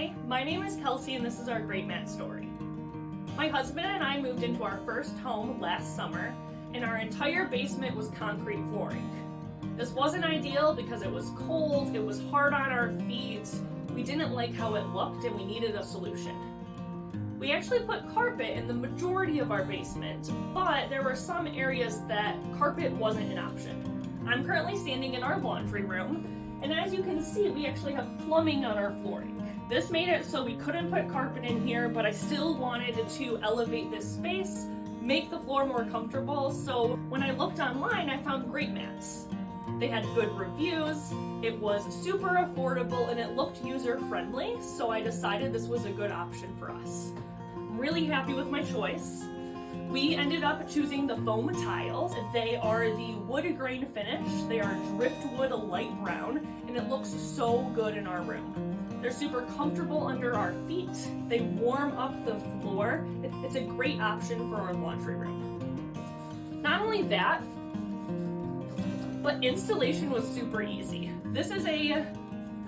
Hi, my name is Kelsey and this is our Greatmats story. My husband and I moved into our first home last summer and our entire basement was concrete flooring. This wasn't ideal because it was cold, it was hard on our feet, we didn't like how it looked and we needed a solution. We actually put carpet in the majority of our basement, but there were some areas that carpet wasn't an option. I'm currently standing in our laundry room, and as you can see, we actually have plumbing on our flooring. This made it so we couldn't put carpet in here, but I still wanted to elevate this space, make the floor more comfortable, so when I looked online, I found Greatmats. They had good reviews, it was super affordable, and it looked user-friendly, so I decided this was a good option for us. I'm really happy with my choice. We ended up choosing the foam tiles. They are the wood grain finish. They are driftwood light brown, and it looks so good in our room. They're super comfortable under our feet. They warm up the floor. It's a great option for our laundry room. Not only that, but installation was super easy. This is a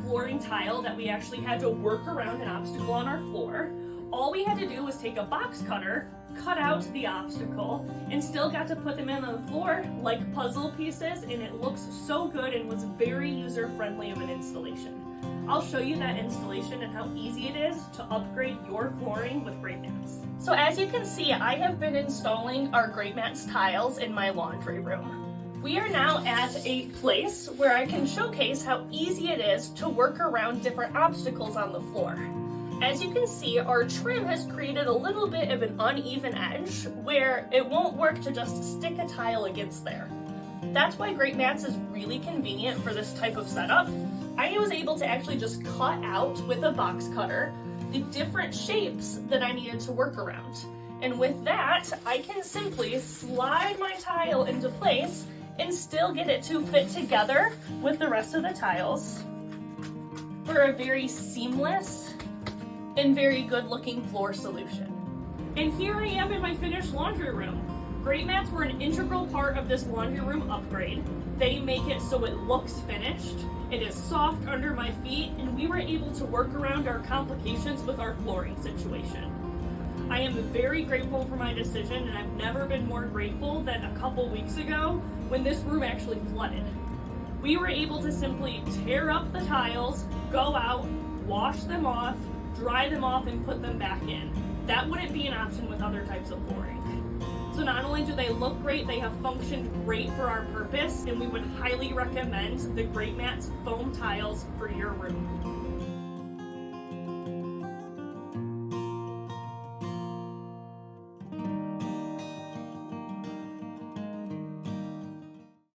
flooring tile that we actually had to work around an obstacle on our floor. All we had to do was take a box cutter, cut out the obstacle, and still got to put them in on the floor like puzzle pieces, and it looks so good and was very user-friendly of an installation. I'll show you that installation and how easy it is to upgrade your flooring with Greatmats. So as you can see, I have been installing our Greatmats tiles in my laundry room. We are now at a place where I can showcase how easy it is to work around different obstacles on the floor. As you can see, our trim has created a little bit of an uneven edge where it won't work to just stick a tile against there. That's why Greatmats is really convenient for this type of setup. I was able to actually just cut out with a box cutter the different shapes that I needed to work around. And with that, I can simply slide my tile into place and still get it to fit together with the rest of the tiles for a very seamless and very good looking floor solution. And here I am in my finished laundry room. Greatmats were an integral part of this laundry room upgrade. They make it so it looks finished, it is soft under my feet, and we were able to work around our complications with our flooring situation. I am very grateful for my decision, and I've never been more grateful than a couple weeks ago when this room actually flooded. We were able to simply tear up the tiles, go out, wash them off, dry them off, and put them back in. That wouldn't be an option with other types of flooring. So not only do they look great, they have functioned great for our purpose, and we would highly recommend the Greatmats foam tiles for your room.